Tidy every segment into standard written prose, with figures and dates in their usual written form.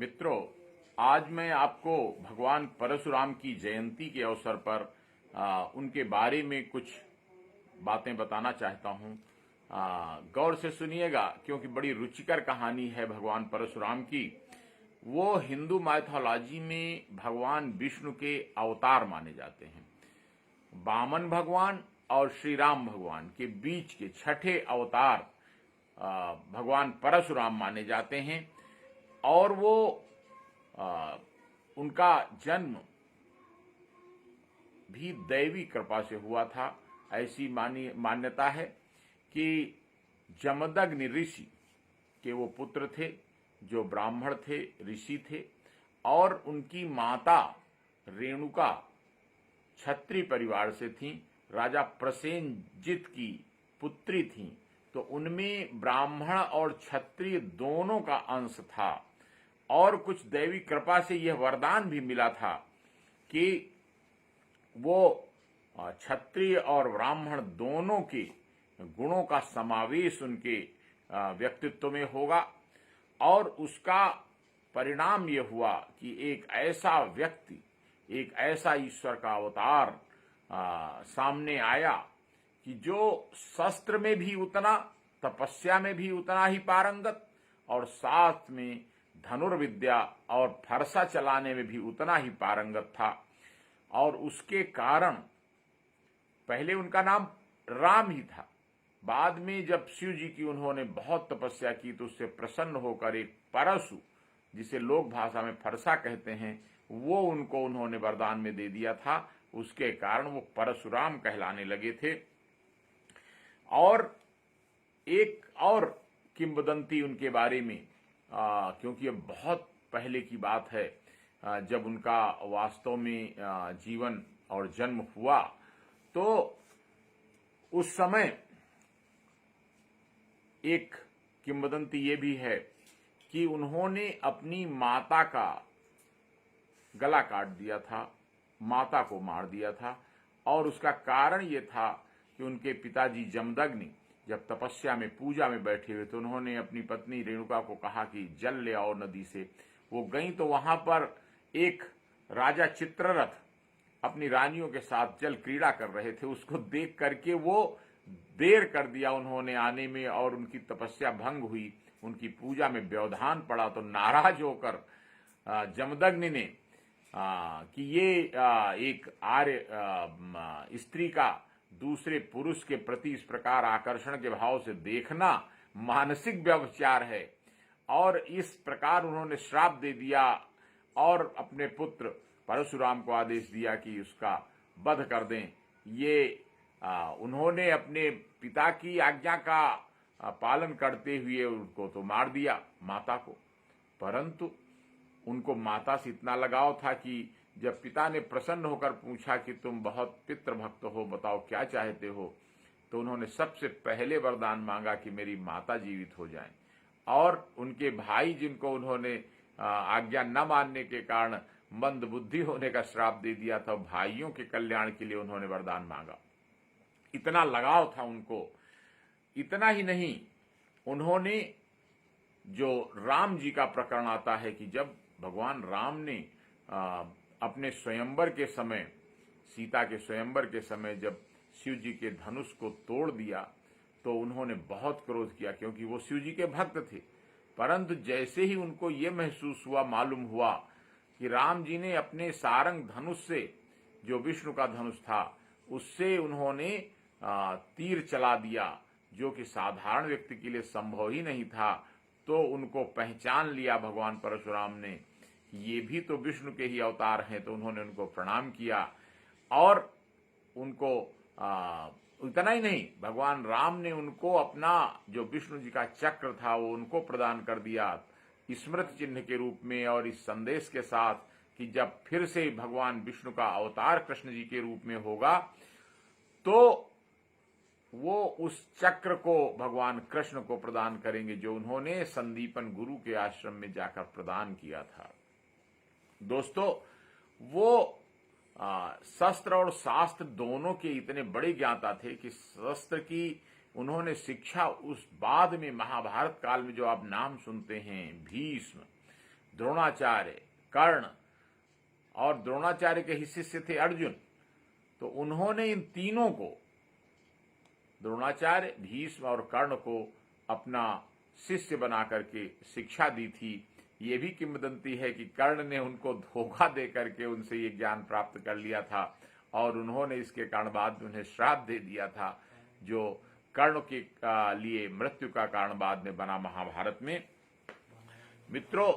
मित्रों, आज मैं आपको भगवान परशुराम की जयंती के अवसर पर उनके बारे में कुछ बातें बताना चाहता हूं। गौर से सुनिएगा क्योंकि बड़ी रुचिकर कहानी है भगवान परशुराम की। वो हिंदू माइथोलॉजी में भगवान विष्णु के अवतार माने जाते हैं। वामन भगवान और श्री राम भगवान के बीच के छठे अवतार भगवान परशुराम माने जाते हैं। और वो उनका जन्म भी दैवी कृपा से हुआ था। ऐसी मान्यता है कि जमदग्नि ऋषि के वो पुत्र थे जो ब्राह्मण थे, ऋषि थे, और उनकी माता रेणुका क्षत्रिय परिवार से थीं, राजा प्रसेनजित की पुत्री थीं। तो उनमें ब्राह्मण और क्षत्रिय दोनों का अंश था और कुछ दैवी कृपा से यह वरदान भी मिला था कि वो क्षत्रिय और ब्राह्मण दोनों के गुणों का समावेश उनके व्यक्तित्व में होगा। और उसका परिणाम यह हुआ कि एक ऐसा व्यक्ति, एक ऐसा ईश्वर का अवतार सामने आया कि जो शस्त्र में भी उतना, तपस्या में भी उतना ही पारंगत, और साथ में धनुर्विद्या और फरसा चलाने में भी उतना ही पारंगत था। और उसके कारण पहले उनका नाम राम ही था। बाद में जब शिव जी की उन्होंने बहुत तपस्या की तो उससे प्रसन्न होकर एक परशु, जिसे लोक भाषा में फरसा कहते हैं, वो उन्होंने वरदान में दे दिया था। उसके कारण वो परशुराम कहलाने लगे थे। और एक और किंवदंती उनके बारे में, क्योंकि ये बहुत पहले की बात है जब उनका वास्तव में जीवन और जन्म हुआ, तो उस समय एक किंवदंती ये भी है कि उन्होंने अपनी माता का गला काट दिया था, माता को मार दिया था। और उसका कारण ये था कि उनके पिताजी जमदग्नि जब तपस्या में, पूजा में बैठे हुए तो उन्होंने अपनी पत्नी रेणुका को कहा कि जल ले आओ नदी से। वो गई तो वहां पर एक राजा चित्ररथ अपनी रानियों के साथ जल क्रीड़ा कर रहे थे। उसको देख करके वो देर कर दिया उन्होंने आने में और उनकी तपस्या भंग हुई, उनकी पूजा में व्यवधान पड़ा। तो नाराज होकर जमदग्नि ने कि ये एक आर्य स्त्री का दूसरे पुरुष के प्रति इस प्रकार आकर्षण के भाव से देखना मानसिक व्यभिचार है, और इस प्रकार उन्होंने श्राप दे दिया और अपने पुत्र परशुराम को आदेश दिया कि उसका वध कर दें। ये उन्होंने अपने पिता की आज्ञा का पालन करते हुए उनको तो मार दिया, माता को। परंतु उनको माता से इतना लगाव था कि जब पिता ने प्रसन्न होकर पूछा कि तुम बहुत पितृभक्त हो, बताओ क्या चाहते हो, तो उन्होंने सबसे पहले वरदान मांगा कि मेरी माता जीवित हो जाएं। और उनके भाई, जिनको उन्होंने आज्ञा न मानने के कारण मंद बुद्धि होने का श्राप दे दिया था, भाइयों के कल्याण के लिए उन्होंने वरदान मांगा। इतना लगाव था उनको। इतना ही नहीं, उन्होंने, जो राम जी का प्रकरण आता है कि जब भगवान राम ने अपने स्वयंवर के समय, सीता के स्वयंवर के समय जब शिव जी के धनुष को तोड़ दिया तो उन्होंने बहुत क्रोध किया, क्योंकि वो शिव जी के भक्त थे। परंतु जैसे ही उनको ये महसूस हुआ, मालूम हुआ कि राम जी ने अपने सारंग धनुष से, जो विष्णु का धनुष था, उससे उन्होंने तीर चला दिया, जो कि साधारण व्यक्ति के लिए संभव ही नहीं था, तो उनको पहचान लिया भगवान परशुराम ने, ये भी तो विष्णु के ही अवतार हैं। तो उन्होंने उनको प्रणाम किया और उनको इतना ही नहीं, भगवान राम ने उनको अपना जो विष्णु जी का चक्र था वो उनको प्रदान कर दिया स्मृति चिन्ह के रूप में, और इस संदेश के साथ कि जब फिर से भगवान विष्णु का अवतार कृष्ण जी के रूप में होगा तो वो उस चक्र को भगवान कृष्ण को प्रदान करेंगे, जो उन्होंने संदीपन गुरु के आश्रम में जाकर प्रदान किया था। दोस्तों, वो शस्त्र और शास्त्र दोनों के इतने बड़े ज्ञाता थे कि शस्त्र की उन्होंने शिक्षा उस बाद में महाभारत काल में जो आप नाम सुनते हैं, भीष्म, द्रोणाचार्य, कर्ण और द्रोणाचार्य के ही शिष्य थे अर्जुन, तो उन्होंने इन तीनों को, द्रोणाचार्य, भीष्म और कर्ण को अपना शिष्य बना करके शिक्षा दी थी। ये भी किंवदंती है कि कर्ण ने उनको धोखा दे करके उनसे ये ज्ञान प्राप्त कर लिया था और उन्होंने इसके कारण बाद में उन्हें श्राप दे दिया था, जो कर्ण के लिए मृत्यु का कारण बाद में बना महाभारत में। मित्रों,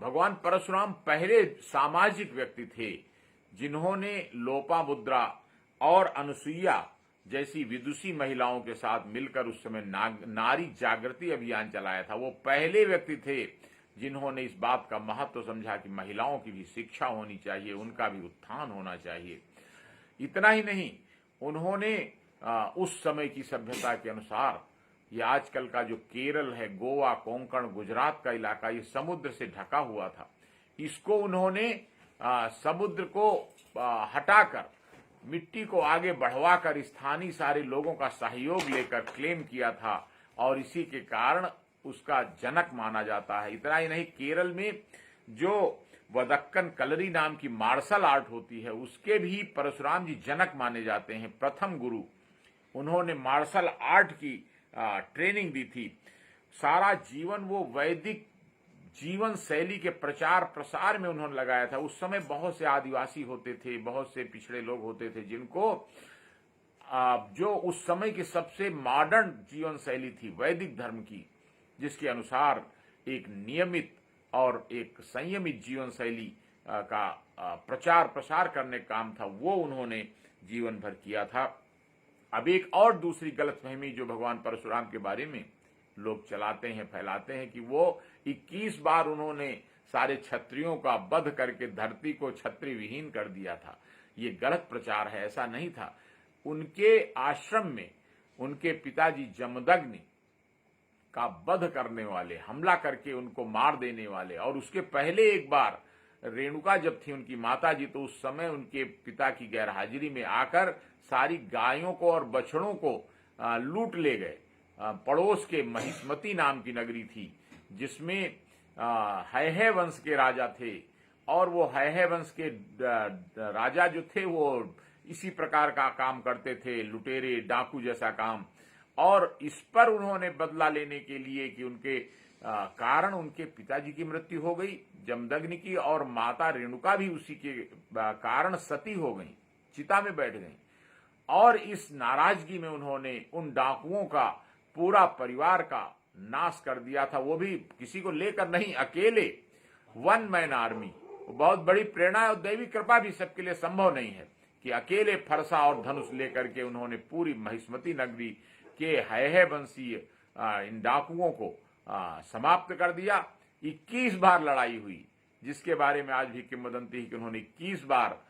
भगवान परशुराम पहले सामाजिक व्यक्ति थे जिन्होंने लोपामुद्रा और अनुसुईया जैसी विदुषी महिलाओं के साथ मिलकर उस समय नारी जागृति अभियान चलाया था। वो पहले व्यक्ति थे जिन्होंने इस बात का महत्व समझा कि महिलाओं की भी शिक्षा होनी चाहिए, उनका भी उत्थान होना चाहिए। इतना ही नहीं, उन्होंने उस समय की सभ्यता के अनुसार ये आजकल का जो केरल है, गोवा, कोंकण, गुजरात का इलाका, ये समुद्र से ढका हुआ था। इसको उन्होंने समुद्र को हटाकर मिट्टी को आगे बढ़वाकर स्थानीय सारे लोगों का सहयोग लेकर क्लेम किया था और इसी के कारण उसका जनक माना जाता है। इतना ही नहीं, केरल में जो वदक्कन कलरी नाम की मार्शल आर्ट होती है उसके भी परशुराम जी जनक माने जाते हैं, प्रथम गुरु। उन्होंने मार्शल आर्ट की ट्रेनिंग दी थी। सारा जीवन वो वैदिक जीवन शैली के प्रचार प्रसार में उन्होंने लगाया था। उस समय बहुत से आदिवासी होते थे, बहुत से पिछड़े लोग होते थे जिनको जो उस समय की सबसे मॉडर्न जीवन शैली थी वैदिक धर्म की, जिसके अनुसार एक नियमित और एक संयमित जीवन शैली का प्रचार प्रसार करने का काम था, वो उन्होंने जीवन भर किया था। अब एक और दूसरी गलतफहमी जो भगवान परशुराम के बारे में लोग चलाते हैं, फैलाते हैं कि वो 21 बार उन्होंने सारे क्षत्रियों का वध करके धरती को क्षत्रिय विहीन कर दिया था। ये गलत प्रचार है, ऐसा नहीं था। उनके आश्रम में उनके पिताजी जमदग्नि का वध करने वाले, हमला करके उनको मार देने वाले, और उसके पहले एक बार रेणुका जब थी उनकी माता जी, तो उस समय उनके पिता की गैरहाजिरी में आकर सारी गायों को और बछड़ों को लूट ले गए। पड़ोस के महिष्मती नाम की नगरी थी जिसमें हैह वंश के राजा थे, और वो हैह वंश के राजा जो थे वो इसी प्रकार का काम करते थे, लुटेरे डाकू जैसा काम। और इस पर उन्होंने बदला लेने के लिए कि उनके कारण उनके पिताजी की मृत्यु हो गई जमदग्नि की, और माता रेणुका भी उसी के कारण सती हो गई, चिता में बैठ गई। और इस नाराजगी में उन्होंने उन डाकुओं का पूरा परिवार का नाश कर दिया था, वो भी किसी को लेकर नहीं, अकेले, वन मैन आर्मी। बहुत बड़ी प्रेरणा और दैवी कृपा भी सबके लिए संभव नहीं है कि अकेले फरसा और धनुष लेकर के उन्होंने पूरी महिष्मती नगरी के हैह वंशीय इन डाकुओं को समाप्त कर दिया। 21 बार लड़ाई हुई, जिसके बारे में आज भी किंवदंती है कि उन्होंने 21 बार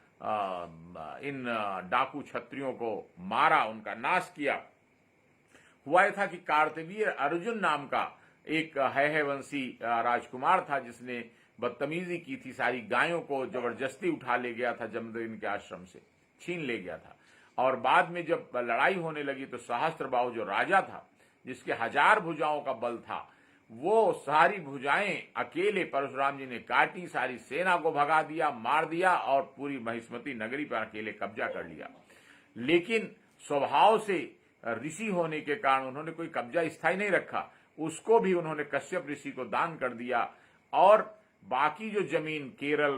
इन डाकू क्षत्रियों को मारा, उनका नाश किया। हुआ था कि कार्तवीर अर्जुन नाम का एक हैह वंशी राजकुमार था जिसने बदतमीजी की थी, सारी गायों को जबरदस्ती उठा ले गया था, जमदग्नि के आश्रम से छीन ले गया था। और बाद में जब लड़ाई होने लगी तो सहस्त्रबाहु जो राजा था, जिसके 1000 भुजाओं का बल था, वो सारी भुजाएं अकेले परशुराम जी ने काटी, सारी सेना को भगा दिया, मार दिया और पूरी महिष्मती नगरी पर अकेले कब्जा कर लिया। लेकिन स्वभाव से ऋषि होने के कारण उन्होंने कोई कब्जा स्थायी नहीं रखा, उसको भी उन्होंने कश्यप ऋषि को दान कर दिया। और बाकी जो जमीन केरल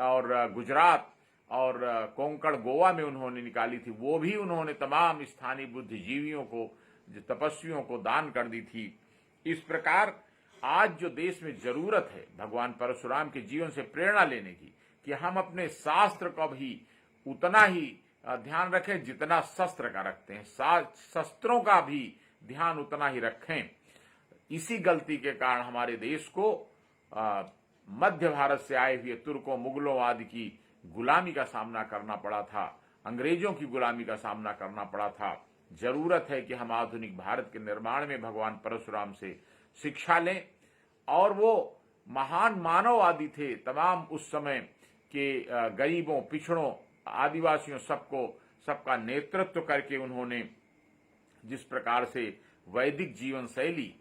और गुजरात और कोंकण गोवा में उन्होंने निकाली थी, वो भी उन्होंने तमाम स्थानीय बुद्धिजीवियों को, तपस्वियों को दान कर दी थी। इस प्रकार आज जो देश में जरूरत है भगवान परशुराम के जीवन से प्रेरणा लेने की, कि हम अपने शास्त्र का भी उतना ही ध्यान रखें जितना शस्त्र का रखते हैं, शस्त्रों का भी ध्यान उतना ही रखें। इसी गलती के कारण हमारे देश को मध्य भारत से आए हुए तुर्कों, मुगलों आदि की गुलामी का सामना करना पड़ा था, अंग्रेजों की गुलामी का सामना करना पड़ा था। जरूरत है कि हम आधुनिक भारत के निर्माण में भगवान परशुराम से शिक्षा लें। और वो महान मानववादी थे, तमाम उस समय के गरीबों, पिछड़ों, आदिवासियों सबका नेतृत्व करके उन्होंने जिस प्रकार से वैदिक जीवन शैली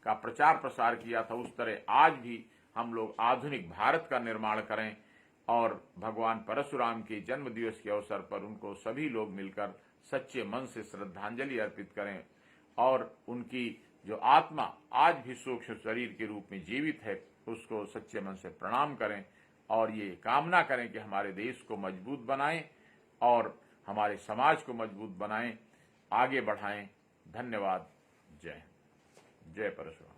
का प्रचार प्रसार किया था, उस तरह आज भी हम लोग आधुनिक भारत का निर्माण करें और भगवान परशुराम के जन्म दिवस के अवसर पर उनको सभी लोग मिलकर सच्चे मन से श्रद्धांजलि अर्पित करें और उनकी जो आत्मा आज भी सूक्ष्म शरीर के रूप में जीवित है उसको सच्चे मन से प्रणाम करें और ये कामना करें कि हमारे देश को मजबूत बनाएं और हमारे समाज को मजबूत बनाएं, आगे बढ़ाएं। धन्यवाद। जय परशुराम।